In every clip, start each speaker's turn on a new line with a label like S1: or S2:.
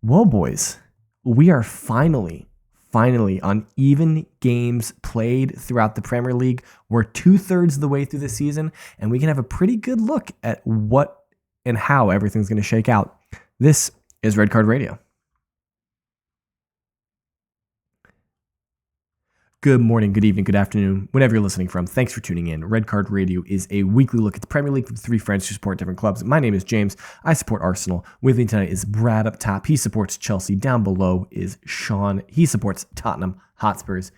S1: Well, boys, we are finally on even games played throughout the Premier League. We're 2/3 of the way through the season, and we can have a pretty good look at what and how everything's going to shake out. This is Red Card Radio. Good morning, good evening, good afternoon, whenever you're listening from. Thanks for tuning in. Red Card Radio is a weekly look at the Premier League with three friends who support different clubs. My name is James. I support Arsenal. With me tonight is Brad up top. He supports Chelsea. Down below is Sean. He supports Tottenham Hotspurs.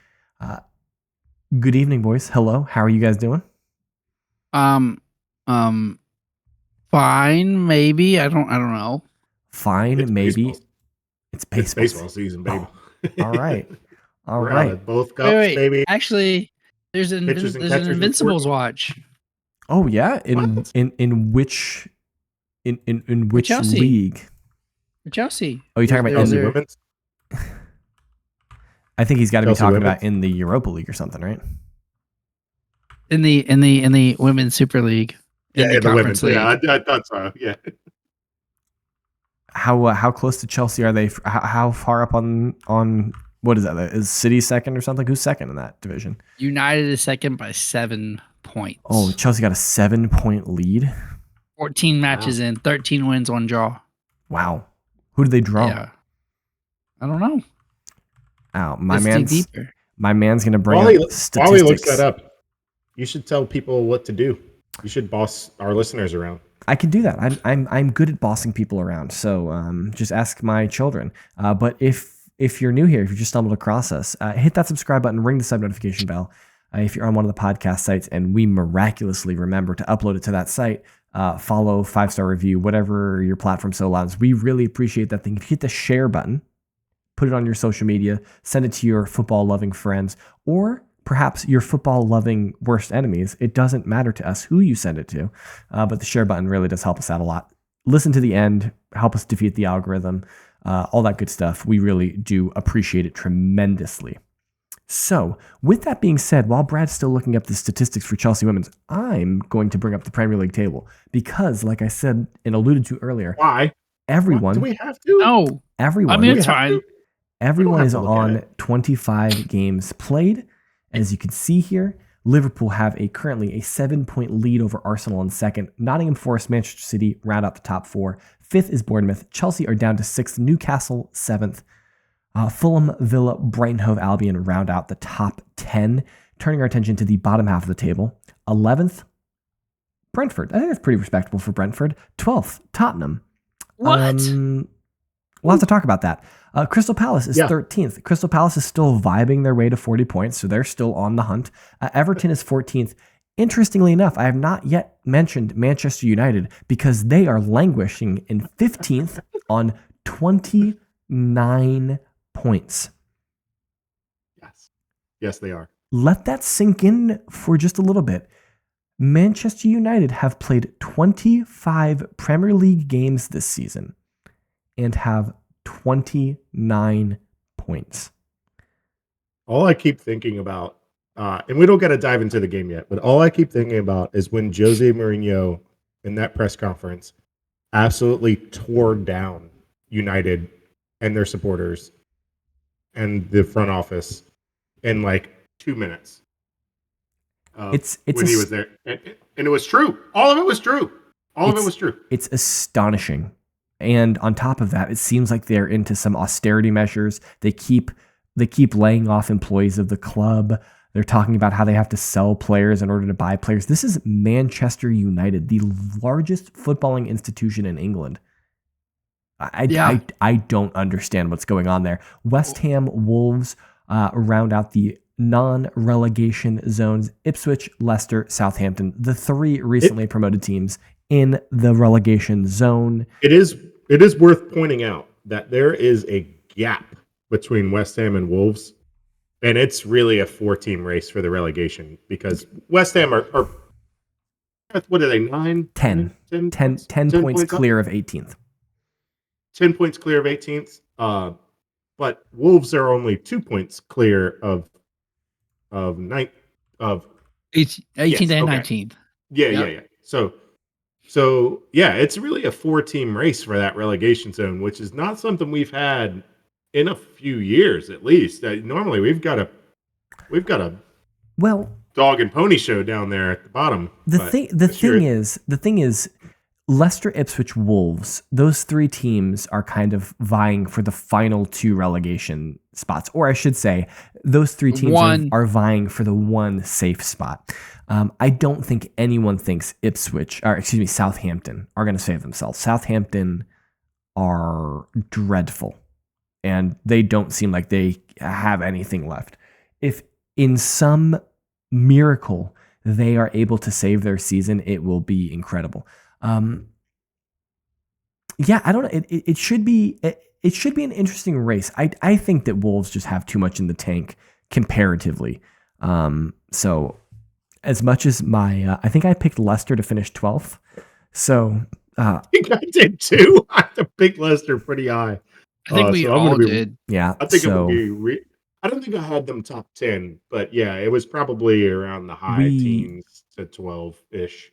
S1: Good evening, boys. Hello. How are you guys doing?
S2: Fine, maybe. I don't know.
S1: Fine,
S3: It's
S1: maybe.
S3: baseball.
S1: It's
S3: It's baseball season, baby.
S1: All right. All
S3: We're
S1: right.
S3: out at both cups,
S2: Wait.
S3: baby.
S2: Actually, there's an
S3: Pitchers and catchers
S2: Invincibles
S3: report.
S2: watch.
S1: Oh yeah. In
S3: What?
S1: which which
S2: Chelsea.
S1: league?
S2: For Chelsea.
S1: Oh, you're talking about
S3: Chelsea
S1: in the,
S3: women's?
S1: I think he's got to be
S3: Chelsea
S1: talking
S3: women's?
S1: about in the Europa League or something, right?
S2: In the Women's Super League.
S3: Yeah, in the women's.
S2: League.
S3: Yeah, I thought so. Yeah.
S1: How close to Chelsea are they? How far up on what is that? Is City second or something? Who's second in that division?
S2: United is second by 7 points.
S1: Oh, Chelsea got a 7-point lead.
S2: 14 matches in, 13 wins, 1 draw.
S1: Wow. Who did they draw?
S2: Yeah. I don't know.
S1: Oh,
S2: Let's dig deeper.
S1: my man's gonna bring
S3: While
S1: up
S3: he
S1: statistics.
S3: looks that up, you should tell people what to do. You should boss our listeners around.
S1: I can do that. I'm good at bossing people around. So just ask my children. But if you're new here, if you just stumbled across us, hit that subscribe button, ring the sub notification bell. If you're on one of the podcast sites and we miraculously remember to upload it to that site, follow, 5-star review, whatever your platform so allows. We really appreciate that thing. If you hit the share button, put it on your social media, send it to your football loving friends, or perhaps your football loving worst enemies. It doesn't matter to us who you send it to, but the share button really does help us out a lot. Listen to the end, help us defeat the algorithm, all that good stuff. We really do appreciate it tremendously. So, with that being said, while Brad's still looking up the statistics for Chelsea Women's, I'm going to bring up the Premier League table because, like I said and alluded to earlier,
S3: Why?
S1: everyone,
S3: Do we have to?
S2: No.
S1: everyone,
S2: I mean,
S3: Do we
S2: it's
S3: have
S2: fine.
S3: to?
S1: everyone
S3: have
S1: is
S3: to look at
S1: on
S3: it.
S1: 25 games played. As you can see here, Liverpool have currently a 7-point lead over Arsenal in second. Nottingham Forest, Manchester City round out the top 4. Fifth is Bournemouth. Chelsea are down to 6th. Newcastle 7th. Fulham, Villa, Brighton, Hove Albion round out the top 10. Turning our attention to the bottom half of the table. 11th, Brentford. I think that's pretty respectable for Brentford. 12th, Tottenham.
S2: What?
S1: We'll have to talk about that. Crystal Palace is
S3: Yeah.
S1: 13th. Crystal Palace is still vibing their way to 40 points, so they're still on the hunt. Everton is 14th. Interestingly enough, I have not yet mentioned Manchester United because they are languishing in 15th on 29 points.
S3: Yes, they are.
S1: Let that sink in for just a little bit. Manchester United have played 25 Premier League games this season and have 29 points.
S3: All I keep thinking about, and we don't got to dive into the game yet, but all I keep thinking about is when Jose Mourinho in that press conference absolutely tore down United and their supporters and the front office in like 2 minutes.
S1: It's
S3: when he was there, and it was true. All of it was true. All of it was true.
S1: It's astonishing. And on top of that, it seems like they're into some austerity measures. They keep laying off employees of the club. They're talking about how they have to sell players in order to buy players. This is Manchester United, the largest footballing institution in England. I don't understand what's going on there. West Ham, Wolves round out the non-relegation zones. Ipswich, Leicester, Southampton, the 3 recently promoted teams in the relegation zone.
S3: It is worth pointing out that there is a gap between West Ham and Wolves, and it's really a 4-team race for the relegation because West Ham are what are they, 9?
S1: 10 points clear of 18th.
S3: 10 points clear of 18th. But Wolves are only 2 points clear of 18th
S2: and
S3: okay.
S2: 19th.
S3: Yeah. So So yeah, it's really a 4-team race for that relegation zone, which is not something we've had in a few years, at least. Normally, we've got a
S1: Well,
S3: dog and pony show down there at the bottom.
S1: the
S3: but
S1: thing
S3: this year
S1: the thing is, Leicester, Ipswich, Wolves, those three teams are kind of vying for the final two relegation spots. Or I should say, those three teams are vying for the one safe spot. I don't think anyone thinks Southampton are going to save themselves. Southampton are dreadful, and they don't seem like they have anything left. If in some miracle they are able to save their season, it will be incredible. Yeah, I don't know. It should be an interesting race. I think that Wolves just have too much in the tank comparatively. So as much as I think I picked Leicester to finish 12th. So
S3: I think I did too. I have to pick Leicester pretty high.
S2: I think we all did.
S1: Yeah,
S3: I think it would be. I don't think I had them top 10, but yeah, it was probably around the high teens to 12-ish.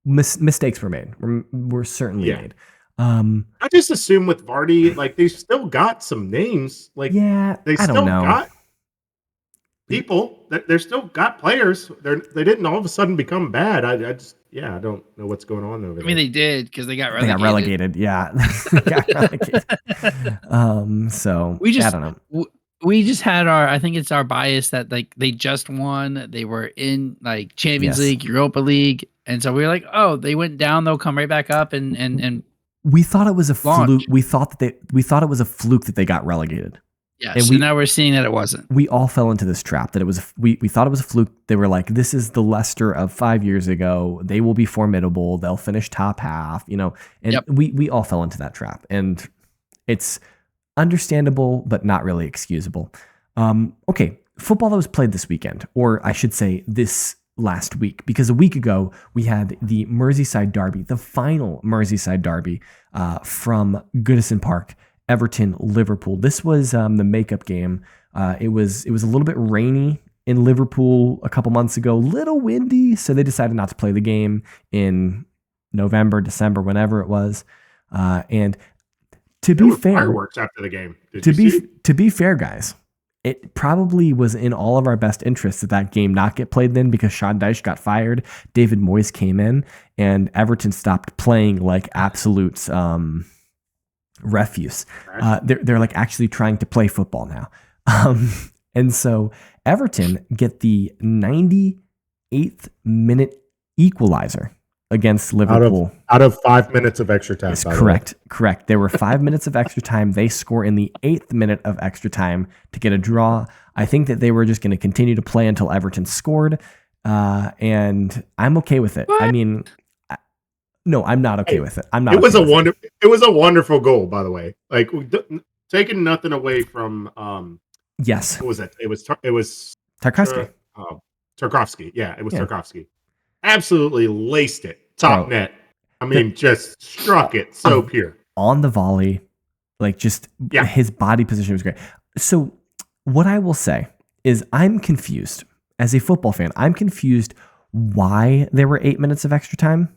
S1: Mistakes were made. Were certainly made.
S3: I just assume with Vardy, like they still got some names. Like they still got people. They're still got players. They didn't all of a sudden become bad. I don't know what's going on over there.
S2: I mean, they did because they got relegated.
S1: They got relegated. Yeah, got relegated. So I don't know.
S2: We just had I think it's our bias that like they just won. They were in like Champions League, Europa League, and so we were like, oh, they went down. They'll come right back up, and
S1: we thought it was a fluke. We thought it was a fluke that they got relegated.
S2: Yes, and now we're seeing that it wasn't.
S1: We all fell into this trap that it was. We thought it was a fluke. They were like, this is the Leicester of 5 years ago. They will be formidable. They'll finish top half. And we all fell into that trap, and it's understandable, but not really excusable. Okay, football that was played this weekend, or I should say this last week, because a week ago we had the Merseyside Derby, the final Merseyside Derby from Goodison Park, Everton, Liverpool. This was the makeup game. It was a little bit rainy in Liverpool a couple months ago, little windy, so they decided not to play the game in November, December, whenever it was, and to be fair,
S3: fireworks after the game.
S1: To be fair, guys, it probably was in all of our best interests that game not get played then, because Sean Dyche got fired, David Moyes came in, and Everton stopped playing like absolute refuse. They're like actually trying to play football now, and so Everton get the 98th minute equalizer against Liverpool.
S3: Out of 5 minutes of extra time.
S1: Correct. There were 5 minutes of extra time. They score in the 8th minute of extra time to get a draw. I think that they were just going to continue to play until Everton scored, and I'm okay with it. What? I mean, no, I'm not okay with it. I'm not.
S3: It was a wonderful goal, by the way. Like taking nothing away from.
S1: Yes.
S3: What was that? It was
S1: Tarkowski.
S3: Tarkowski. Yeah, it was Tarkowski. Absolutely laced it. Top net. I mean, just struck it so pure.
S1: On the volley, like just his body position was great. So what I will say is I'm confused. As a football fan, I'm confused why there were 8 minutes of extra time.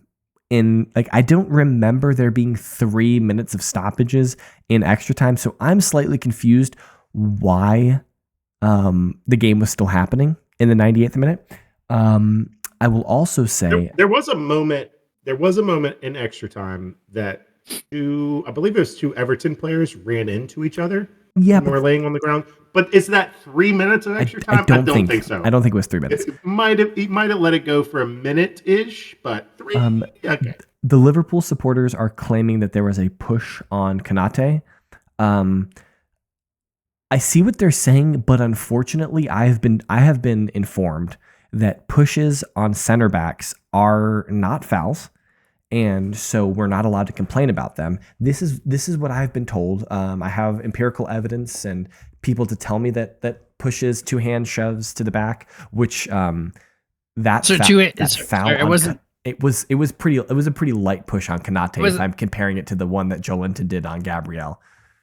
S1: I don't remember there being 3 minutes of stoppages in extra time. So I'm slightly confused why the game was still happening in the 98th minute. I will also say
S3: there was a moment in extra time that I believe it was two Everton players ran into each other.
S1: Yeah,
S3: and were laying on the ground. But is that 3 minutes of extra time? I don't think so.
S1: I don't think it was 3 minutes.
S3: He might have let it go for a minute-ish, but 3. Okay.
S1: The Liverpool supporters are claiming that there was a push on Konate. I see what they're saying, but unfortunately, I have been informed that pushes on center backs are not fouls, and so we're not allowed to complain about them. This is what I've been told. I have empirical evidence and people to tell me that pushes, two-hand shoves to the back, which foul. It was a pretty light push on Konate if I'm comparing it to the one that Joelinton did on Gabriel.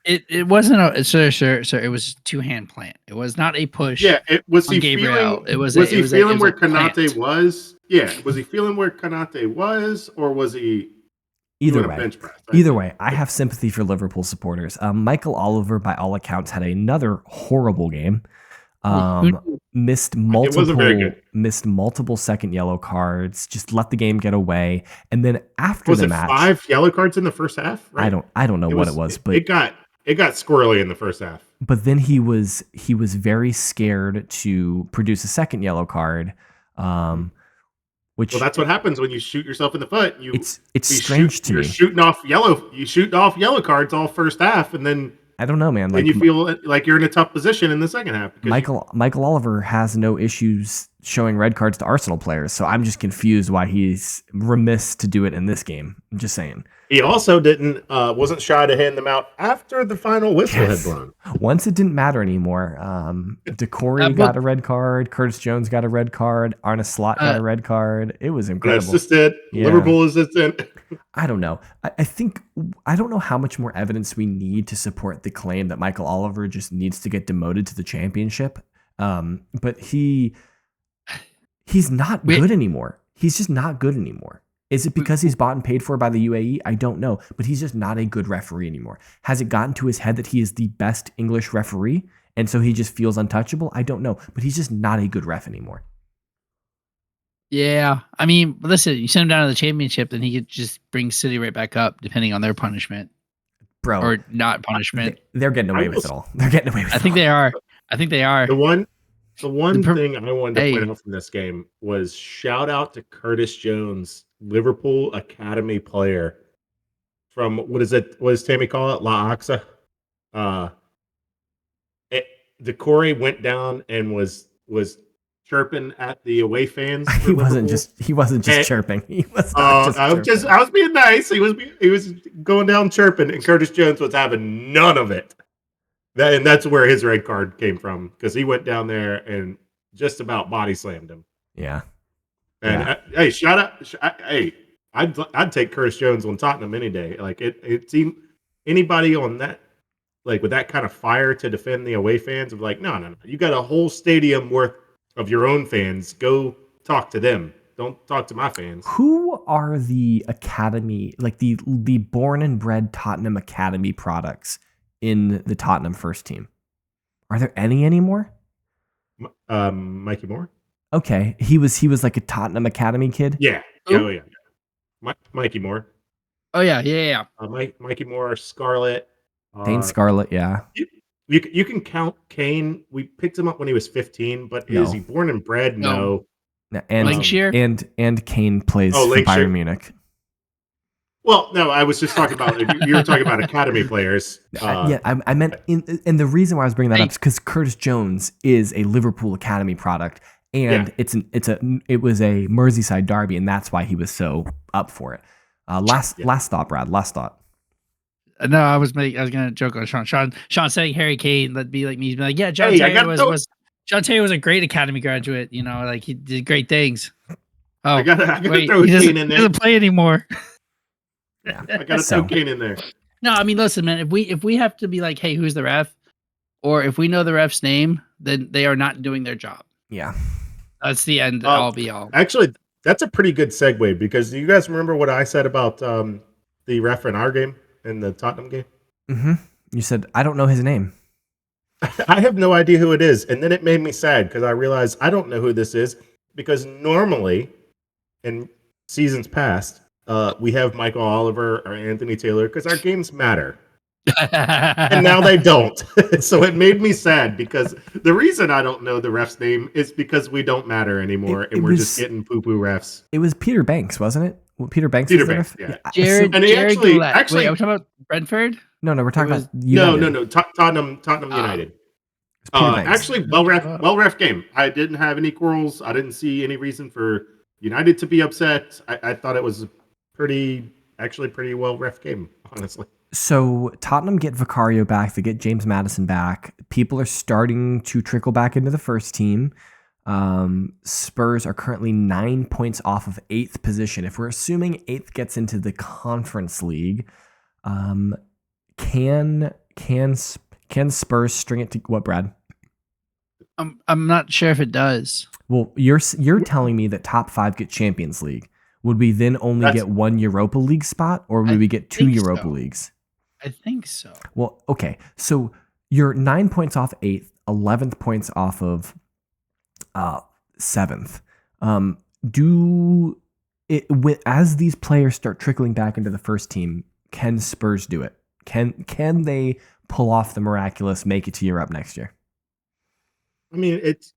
S2: It wasn't a sir. It was a two-hand plant. It was not a push.
S3: Yeah, was
S2: on
S3: he
S2: Gabriel.
S3: feeling?
S2: Was
S3: he feeling where
S2: plant.
S3: Konate was? Yeah, was he feeling where Konate was, or was he
S1: Either
S3: doing a
S1: way,
S3: bench press?
S1: either way, I have sympathy for Liverpool supporters. Michael Oliver, by all accounts, had another horrible game. Missed
S3: wasn't very good.
S1: multiple second yellow cards. Just let the game get away, and then after
S3: Was
S1: the
S3: it
S1: match,
S3: 5 yellow cards in the first half? Right?
S1: I don't know what it was, but
S3: it got squirrely in the first half.
S1: But then he was very scared to produce a second yellow card, which
S3: that's what happens when you shoot yourself in the foot.
S1: It's strange to me.
S3: You're shooting off yellow cards all first half, and then
S1: I don't know, man.
S3: Like, and you feel like you're in a tough position in the second half.
S1: Michael Oliver has no issues showing red cards to Arsenal players, so I'm just confused why he's remiss to do it in this game. I'm just saying.
S3: He also wasn't shy to hand them out after the final whistle had blown.
S1: Once it didn't matter anymore. Decore got a red card. Curtis Jones got a red card. Arne Slot got a red card. It was incredible.
S3: Assistant. Yeah. Liverpool assistant.
S1: I don't know. I don't know how much more evidence we need to support the claim that Michael Oliver just needs to get demoted to the championship. But he's not good anymore. He's just not good anymore. Is it because he's bought and paid for by the UAE? I don't know, but he's just not a good referee anymore. Has it gotten to his head that he is the best English referee, and so he just feels untouchable? I don't know, but he's just not a good ref anymore.
S2: Yeah, I mean, listen, you send him down to the championship, then he could just bring City right back up, depending on their punishment,
S1: bro,
S2: or not punishment.
S1: They're getting away with it all. They're getting away with it.
S2: I think they are.
S3: The one thing I wanted to point out from this game was shout out to Curtis Jones, Liverpool Academy player from what does Tammy call it? La Axa. Decore went down and was chirping at the away fans.
S1: He wasn't just chirping. He was
S3: I was being nice. He was going down chirping, and Curtis Jones was having none of it. And that's where his red card came from, because he went down there and just about body slammed him.
S1: Yeah.
S3: And hey, shout out! Hey, I'd take Curtis Jones on Tottenham any day. Like it seemed anybody on that, like with that kind of fire to defend the away fans, of like, no, you got a whole stadium worth of your own fans. Go talk to them. Don't talk to my fans.
S1: Who are the academy, like the born and bred Tottenham Academy products in the Tottenham first team? Are there any anymore?
S3: Mikey Moore.
S1: Okay, he was like a Tottenham Academy kid.
S3: Yeah. Oh yeah. Mikey Moore.
S2: Oh yeah.
S3: Mikey Moore, Scarlett.
S1: Dane Scarlett. Yeah.
S3: You can count Kane. We picked him up when he was 15, but is he born and bred? No.
S1: And
S2: Linkshire?
S1: and Kane plays for Bayern Munich.
S3: Well, no, I was just talking about you were talking about academy players.
S1: I meant and the reason why I was bringing that up is because Curtis Jones is a Liverpool Academy product, and it was a Merseyside Derby, and that's why he was so up for it. Last thought, Brad. Last thought.
S2: No, I was gonna joke on Sean saying Harry Kane. That'd be like me. He'd be like, yeah, John Terry was a great academy graduate. You know, like he did great things. Oh,
S3: I gotta
S2: wait,
S3: throw Kane in there.
S2: He doesn't play anymore.
S3: Yeah, I gotta throw Kane in there.
S2: No, I mean, listen, man. If we have to be like, hey, who's the ref, or if we know the ref's name, then they are not doing their job.
S1: Yeah,
S2: that's the end. All be all.
S3: Actually, that's a pretty good segue, because do you guys remember what I said about the ref in our game, in the Tottenham game?
S1: Mm-hmm. You said, I don't know his name.
S3: I have no idea who it is, and then it made me sad because I realized I don't know who this is, because normally in seasons past, we have Michael Oliver or Anthony Taylor because our games matter. And now they don't. So it made me sad, because the reason I don't know the ref's name is because we don't matter anymore, and we're just getting poo-poo refs.
S1: It was Peter Banks, wasn't it? Well, Peter Banks.
S3: Yeah.
S2: Jared.
S3: And actually,
S2: wait, are we talking about Brentford?
S1: No, we're talking about
S3: United. No. Tottenham United. Actually, well ref game. I didn't have any quarrels. I didn't see any reason for United to be upset. I thought it was pretty well ref game, honestly.
S1: So Tottenham get Vicario back. They get James Maddison back. People are starting to trickle back into the first team. Spurs are currently 9 points off of 8th position. If we're assuming 8th gets into the Conference League, can can Spurs string it to what, Brad?
S2: I'm not sure if it does.
S1: Well, you're telling me that top 5 get Champions League. Would we then only get 1 Europa League spot, or would we get 2 Europa Leagues?
S2: I think so.
S1: Well, okay. So you're 9 points off 8th, 11th points off of 7th. As these players start trickling back into the first team, can Spurs do it? Can they pull off the miraculous, make it to Europe next year?
S3: I mean, it's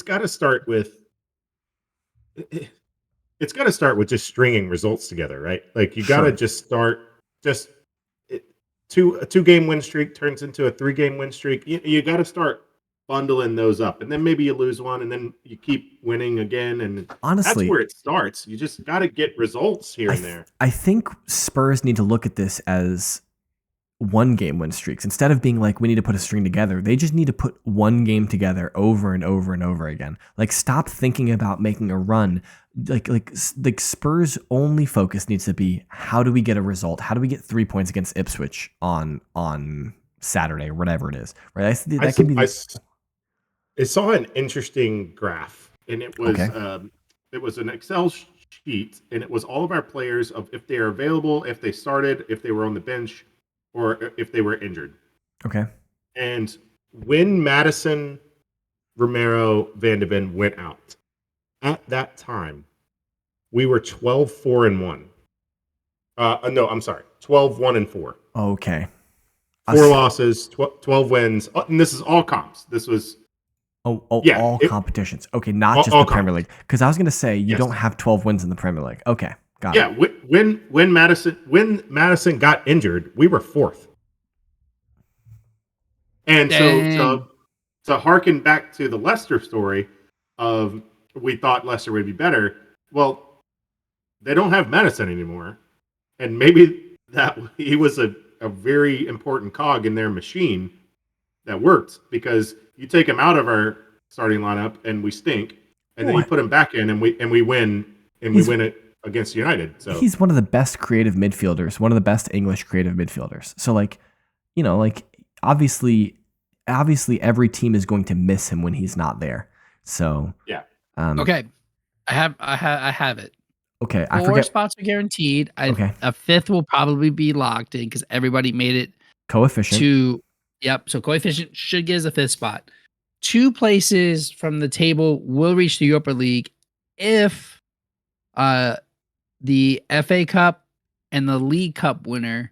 S3: got to start with just stringing results together, right? Like you got to just start a 2-game win streak turns into a 3-game win streak. You got to start bundling those up, and then maybe you lose one, and then you keep winning again. And honestly, that's where it starts. You just got to get results here and there.
S1: I think Spurs need to look at this as 1-game win streaks instead of being like, we need to put a string together. They just need to put 1 game together over and over and over again. Like, stop thinking about making a run. Like Spurs' only focus needs to be, how do we get a result? How do we get 3 points against Ipswich on Saturday or whatever it is? Right?
S3: I saw an interesting graph, and it was an Excel sheet, and it was all of our players of if they are available, if they started, if they were on the bench, or if they were injured.
S1: Okay.
S3: And when Madison, Romero, Van de Ven went out, at that time, we were 12-4-1. No, I'm sorry, 12-1-4.
S1: Okay.
S3: 4 losses, 12 wins, and this is all comps. This was
S1: all competitions. Okay, not just the Premier League. Because I was going to say you don't have 12 wins in the Premier League. Okay, got it.
S3: Yeah, when Madison got injured, we were 4th. And so to harken back to the Leicester story of we thought Leicester would be better. Well, they don't have Madison anymore, and maybe that he was a very important cog in their machine that worked, because you take him out of our starting lineup and we stink, and then you put him back in and we win, and we win it against United. So
S1: he's one of the best creative midfielders, one of the best English creative midfielders. So obviously every team is going to miss him when he's not there. So
S3: yeah.
S2: Okay, I have it.
S1: Okay,
S2: 4 spots are guaranteed. A 5th will probably be locked in because everybody made it
S1: coefficient.
S2: So coefficient should get us a 5th spot. 2 places from the table will reach the Europa League if the FA Cup and the League Cup winner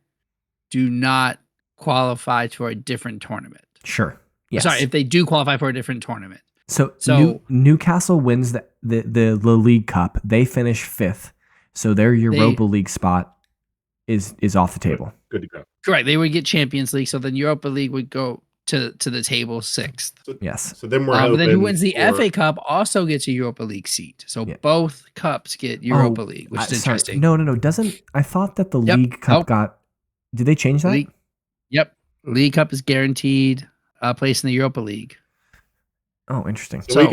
S2: do not qualify for a different tournament.
S1: Sure. Yes.
S2: Sorry, if they do qualify for a different tournament.
S1: So Newcastle wins the League Cup. They finish 5th. So their Europa League spot is off the table.
S3: Good to go.
S2: Correct. They would get Champions League. So then Europa League would go to the table 6th.
S1: Yes.
S3: So then we're
S2: but then who wins the FA Cup also gets a Europa League seat. So both cups get Europa League, which is interesting.
S1: No. I thought that the League Cup got. Did they change that?
S2: League Cup is guaranteed a place in the Europa League.
S1: Oh, interesting.
S3: So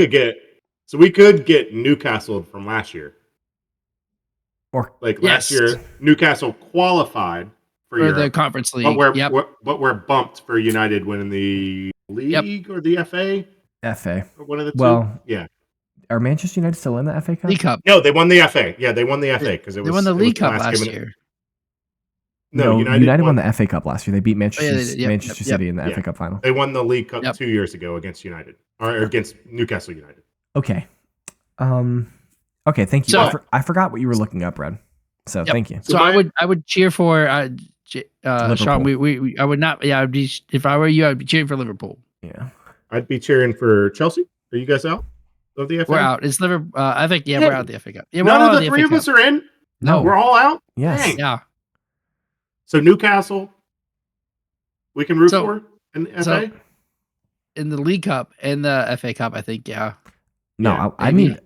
S3: we could get Newcastle from last year.
S1: Or
S3: last year, Newcastle qualified for
S2: the Conference League.
S3: But we're bumped for United winning the league or the FA.
S1: FA.
S3: Or one of the two.
S1: Well,
S3: yeah.
S1: Are Manchester United still in the FA Cup?
S2: League Cup.
S3: No, they won the FA. Yeah, they won the FA because
S2: they won the League Cup last year.
S1: No, United won the FA Cup last year. They beat Manchester City in the FA Cup final.
S3: They won the League Cup 2 years ago against United, or against Newcastle United.
S1: Okay. Okay, thank you.
S2: So,
S1: I forgot what you were looking up, Red. So thank you.
S2: So I would cheer for Sean. I would not. Yeah, I'd be, if I were you, I'd be cheering for Liverpool.
S1: Yeah,
S3: I'd be cheering for Chelsea. Are you guys out of the FA?
S2: We're out. It's Liverpool. I think we're out of the FA Cup. Yeah,
S3: none of the 3 of us are in.
S1: No,
S3: we're all out.
S1: Yes.
S3: Dang.
S2: Yeah.
S3: So Newcastle, we can root for in the FA?
S2: In the League Cup and the FA Cup, I think. Yeah.
S1: No, I need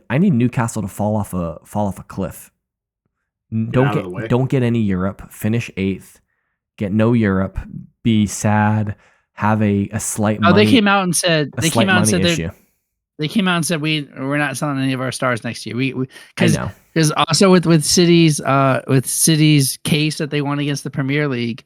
S1: Newcastle to fall off a cliff. Don't get any Europe. Finish 8th. Get no Europe. Be sad. Have a slight.
S2: They came out and said
S1: They came out and
S2: said we're not selling any of our stars next year. Because also with City's case that they won against the Premier League,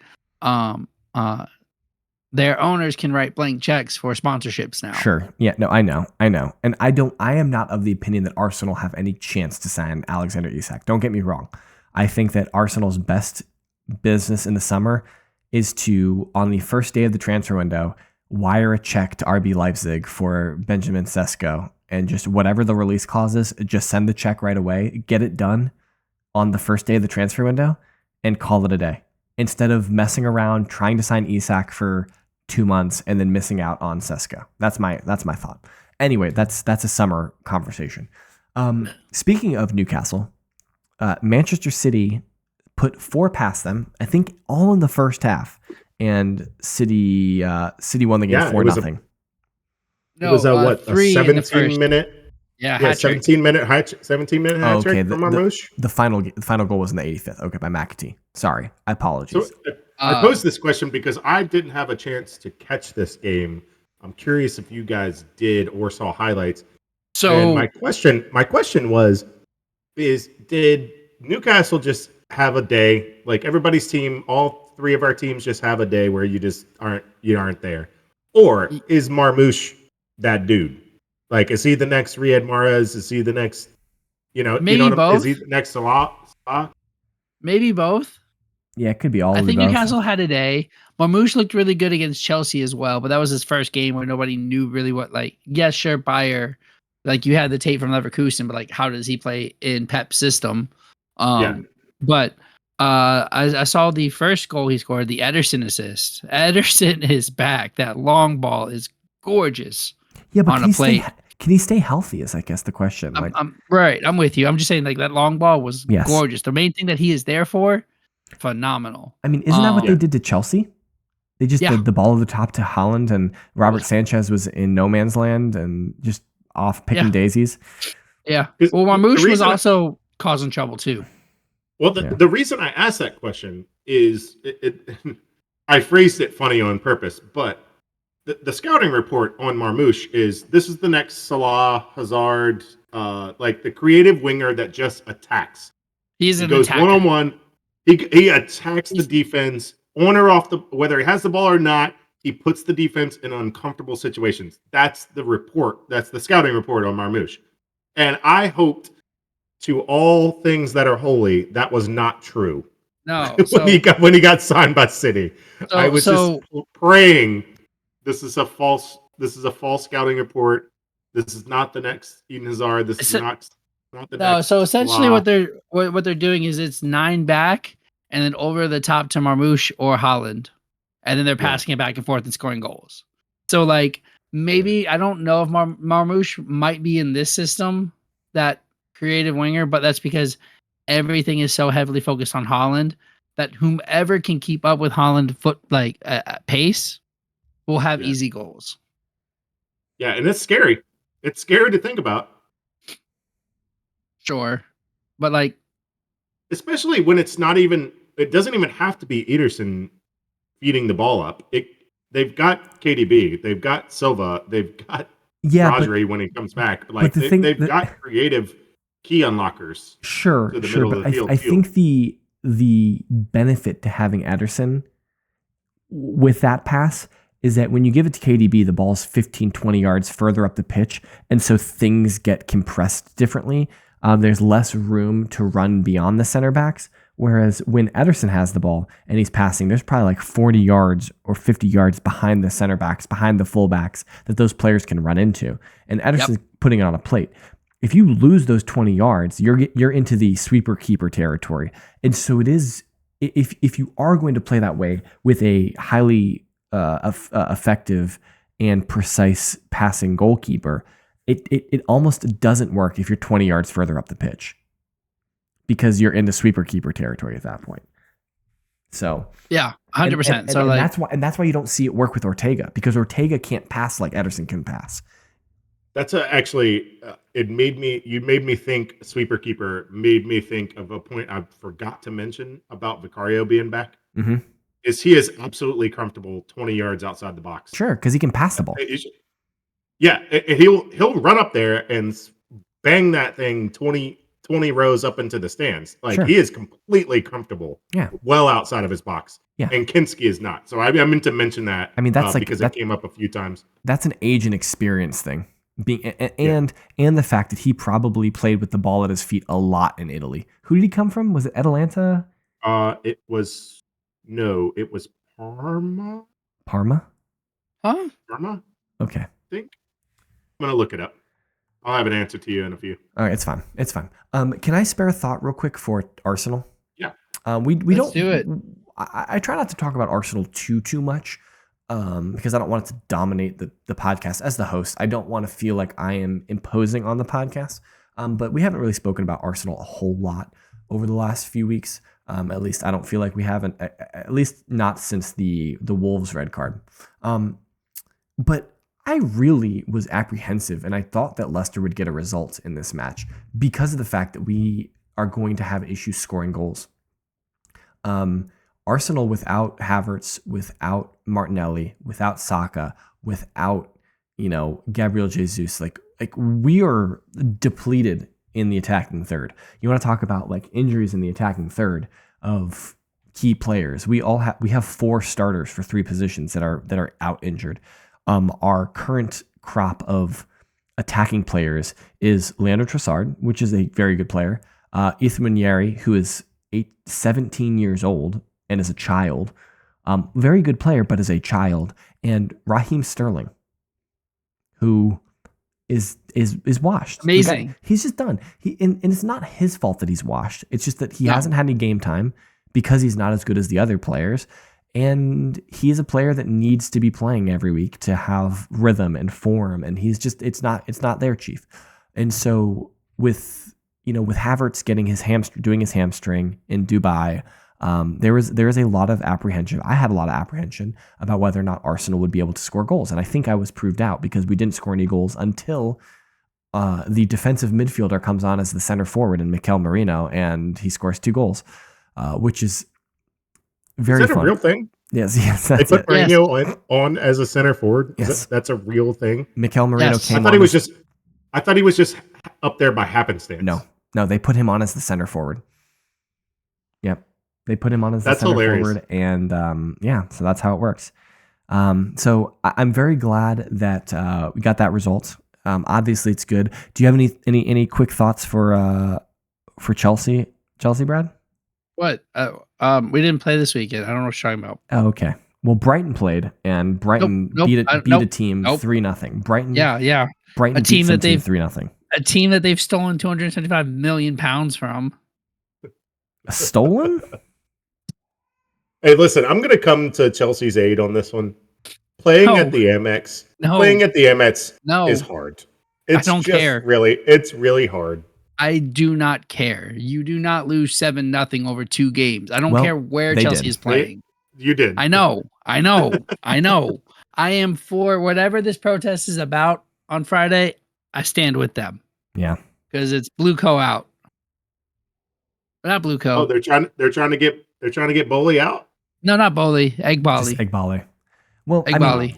S2: their owners can write blank checks for sponsorships now.
S1: Sure. Yeah, no, I know. And I am not of the opinion that Arsenal have any chance to sign Alexander Isak. Don't get me wrong. I think that Arsenal's best business in the summer is to, on the first day of the transfer window, wire a check to RB Leipzig for Benjamin Sesko, and just whatever the release clause is, just send the check right away, get it done on the first day of the transfer window, and call it a day. Instead of messing around trying to sign Isak for 2 months and then missing out on Sesko. That's my thought. Anyway, that's a summer conversation. Speaking of Newcastle, Manchester City put 4 past them, I think all in the first half, and City won the game 4-0.
S3: It was a 17 minute?
S2: Yeah,
S3: 17 minute hat trick from Marmoush.
S1: The final goal was in the 85th. Okay, by McAtee. Sorry, apologies.
S3: So, I posed this question because I didn't have a chance to catch this game. I'm curious if you guys did or saw highlights.
S2: So
S3: and my question was, did Newcastle just have a day, like everybody's team, all 3 of our teams just have a day where you just aren't there? Or is Marmoush that dude? Like, is he the next Riyad Mahrez? Is he the next,
S2: maybe both?
S3: Is he the next Salah?
S2: Maybe both.
S1: Yeah, it could be all.
S2: I think Newcastle had a day. Marmoush looked really good against Chelsea as well, but that was his first game where nobody knew really what. Like, yes, sure, Bayer. Like, you had the tape from Leverkusen, but like, how does he play in Pep's system? But I saw the first goal he scored, the Ederson assist. Ederson is back. That long ball is gorgeous.
S1: Yeah, but can he stay healthy? Is I guess the question.
S2: I'm right. I'm with you. I'm just saying, like, that long ball was gorgeous. The main thing that he is there for. Phenomenal.
S1: I mean, isn't that what they did to Chelsea? They just did the ball over the top to Haaland, and Robert Sanchez was in no man's land and just off picking daisies.
S2: Yeah. Well, Marmoush was also causing trouble too.
S3: Well, the reason I asked that question is I phrased it funny on purpose, but the scouting report on Marmoush is this is the next Salah, Hazard, like the creative winger that just attacks.
S2: He
S3: goes
S2: attacker.
S3: 1-on-1. He attacks the defense on or off whether he has the ball or not. He puts the defense in uncomfortable situations. That's the report. That's the scouting report on Marmoush. And I hoped, to all things that are holy, that was not true.
S2: No,
S3: when he got signed by City, I was just praying. This is a false scouting report. This is not the next Eden Hazard. This is not.
S2: So essentially what they're doing is it's 9 back and then over the top to Marmoush or Haaland, and then they're passing it back and forth and scoring goals. So like maybe I don't know if Marmoush might be in this system, that creative winger, but that's because everything is so heavily focused on Haaland that whomever can keep up with Haaland pace will have easy goals.
S3: Yeah, and it's scary. It's scary to think about.
S2: Sure. But like,
S3: especially when it doesn't even have to be Ederson feeding the ball up. They've got KDB, they've got Silva, they've got Rodri when he comes back. Like they've got creative key unlockers.
S1: Sure, but I think the benefit to having Ederson with that pass is that when you give it to KDB, the ball's 15, 20 yards further up the pitch, and so things get compressed differently. There's less room to run beyond the center backs. Whereas when Ederson has the ball and he's passing, there's probably like 40 yards or 50 yards behind the center backs, behind the full backs that those players can run into. And Ederson's putting it on a plate. If you lose those 20 yards, you're into the sweeper keeper territory. And so it is, if you are going to play that way with a highly effective and precise passing goalkeeper, it almost doesn't work if you're 20 yards further up the pitch, because you're into sweeper keeper territory at that point. So
S2: 100%.
S1: And that's why you don't see it work with Ortega, because Ortega can't pass like Ederson can pass.
S3: That's actually you made me think sweeper keeper made me think of a point I forgot to mention about Vicario being back.
S1: Mm-hmm.
S3: He is absolutely comfortable 20 yards outside the box.
S1: Sure, because he can pass the ball.
S3: Yeah, he'll run up there and bang that thing 20 rows up into the stands. Like, he is completely comfortable.
S1: Yeah,
S3: well outside of his box.
S1: Yeah.
S3: And Kinski is not. So I meant to mention that.
S1: I mean, that's
S3: because it came up a few times.
S1: That's an age and experience thing. And the fact that he probably played with the ball at his feet a lot in Italy. Who did he come from? Was it Atalanta?
S3: It was Parma.
S1: Parma?
S2: Huh?
S3: Parma?
S1: Okay.
S3: I think. I'm gonna look it up. I'll have an answer to you in a few.
S1: All right, it's fine. It's fine. Can I spare a thought real quick for Arsenal?
S3: Yeah.
S1: We
S2: Let's
S1: don't
S2: do it.
S1: I try not to talk about Arsenal too much. Because I don't want it to dominate the podcast. As the host, I don't want to feel like I am imposing on the podcast. But we haven't really spoken about Arsenal a whole lot over the last few weeks. At least I don't feel like we haven't. At least not since the Wolves red card. But I really was apprehensive, and I thought that Leicester would get a result in this match because of the fact that we are going to have issues scoring goals. Arsenal without Havertz, without Martinelli, without Saka, without, Gabriel Jesus, like we are depleted in the attacking third. You want to talk about like injuries in the attacking third of key players. We have 4 starters for 3 positions that are out injured. Our current crop of attacking players is Leandro Trossard, which is a very good player. Ithman Yeri, who is 17 years old and is a child. Very good player, but is a child. And Raheem Sterling, who is washed.
S2: Amazing.
S1: He's just done. And it's not his fault that he's washed. It's just that he hasn't had any game time because he's not as good as the other players. And he is a player that needs to be playing every week to have rhythm and form. And he's just, it's not there, Chief. And so with Havertz getting doing his hamstring in Dubai, there is a lot of apprehension. I had a lot of apprehension about whether or not Arsenal would be able to score goals. And I think I was proved out because we didn't score any goals until the defensive midfielder comes on as the center forward in Mikel Merino, and he scores 2 goals, which is very fun.
S3: Is that a real thing?
S1: Yes,
S3: they
S1: that's
S3: put
S1: it.
S3: Mourinho on as a center forward.
S1: Yes.
S3: That's a real thing.
S1: Mikel Merino came on.
S3: I thought he was just up there by happenstance.
S1: No, they put him on as the center forward. Yep. They put him on as the center forward, and so that's how it works. So I'm very glad that we got that result. Obviously, it's good. Do you have any quick thoughts for Chelsea, Brad?
S2: What? We didn't play this weekend. I don't know what you're talking about.
S1: Oh, okay. Well, Brighton played, and Brighton beat a team 3-0. Brighton,
S2: yeah.
S1: Brighton
S2: a team
S1: beat
S2: that they've
S1: 3-0.
S2: A team that they've stolen £275 million from.
S1: Stolen?
S3: Hey, listen, I'm going to come to Chelsea's aid on this one. Playing at the Amex is hard.
S2: I don't care.
S3: It's really hard.
S2: I do not care. You do not lose 7-0 over 2 games. I don't care where Chelsea is playing.
S3: You did.
S2: I know. I am for whatever this protest is about on Friday. I stand with them.
S1: Yeah.
S2: Because it's Blue Co out. Not Blue Co.
S3: Oh, they're trying to get Bowley out?
S2: No, not Bowley. Egg Bali.
S1: Egg Bali. Well,
S2: Egg Bali.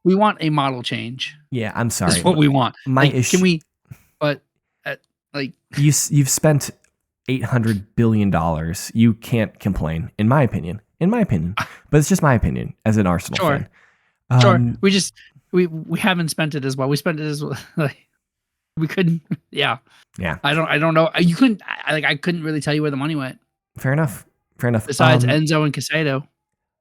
S2: We want a model change.
S1: Yeah, I'm sorry.
S2: That's what we want.
S1: My issue.
S2: Can we? But
S1: you've spent $800 billion. You can't complain, in my opinion. But it's just my opinion as an Arsenal fan.
S2: Sure. We haven't spent it as well. We spent it as well. We couldn't. Yeah. I don't know. You couldn't. I couldn't really tell you where the money went.
S1: Fair enough.
S2: Besides Enzo and Casado.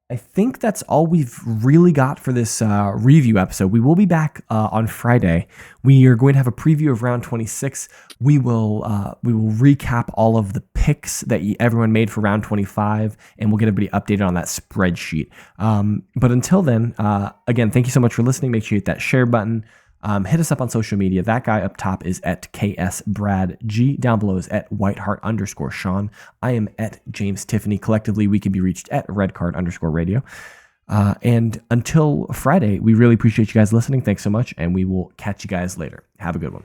S1: I think that's all we've really got for this review episode. We will be back on Friday. We are going to have a preview of round 26. We will recap all of the picks that everyone made for round 25, and we'll get everybody updated on that spreadsheet. But until then, again, thank you so much for listening. Make sure you hit that share button. Hit us up on social media. That guy up top is at KSBradG. Down below is at Whiteheart_Sean. I am at James Tiffany. Collectively, we can be reached at Redcard_radio. And until Friday, we really appreciate you guys listening. Thanks so much, and we will catch you guys later. Have a good one.